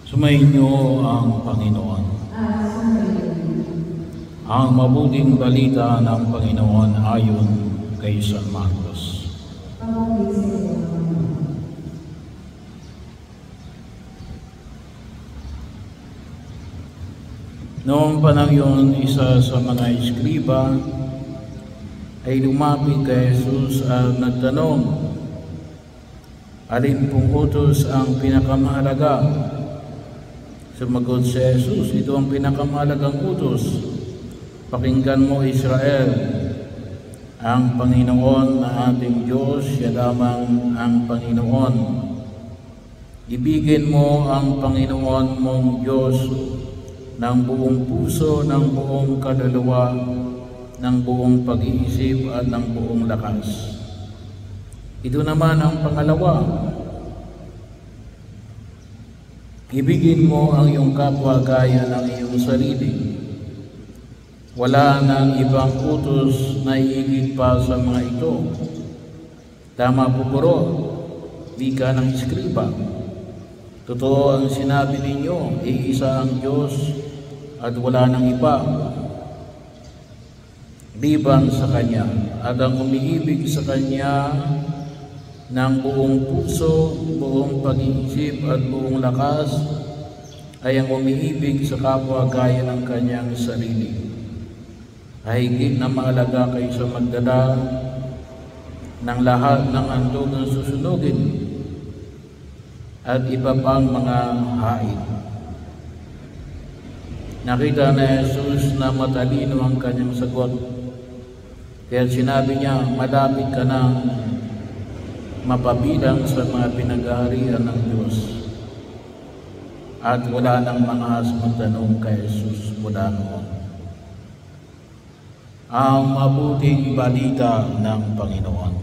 Sumainyo ang Panginoon. Ang mabuting balita ng Panginoon ayon kay San Marcos. Noong panahon yun, isa sa mga eskriba ay lumapit kay Jesus at nagtanong, alin pong utos ang pinakamahalaga? Sumagot si Jesus, ito ang pinakamahalagang utos. Pakinggan mo, Israel, ang Panginoon na ating Diyos, siya lamang ang Panginoon. Ibigin mo ang Panginoon mong Diyos ng buong puso, ng buong kaluluwa, ng buong pag-iisip at ng buong lakas. Ito naman ang pangalawa. Ibigin mo ang iyong kapwa gaya ng iyong sarili. Wala nang ibang utos na higit pa sa mga ito. Tama po puro, wika ng eskriba. Totoo ang sinabi ninyo, iisa ang Diyos at wala nang iba liban sa Kanya. At ang umiibig sa Kanya ng buong puso, buong pag-iisip at buong lakas ay ang umiibig sa kapwa gaya ng kanyang sarili. Higit na mahalaga kaysa magdala ng lahat ng handog na susunugin at iba pang mga hain. Nakita na Jesus na matalino ang kanyang sagot, kaya sinabi niya, malapit ka ng mapabilang sa mga pinag-aarian ng Diyos. At wala nang mga magtanong kay Jesus mula noon. Ang mabuting balita ng Panginoon.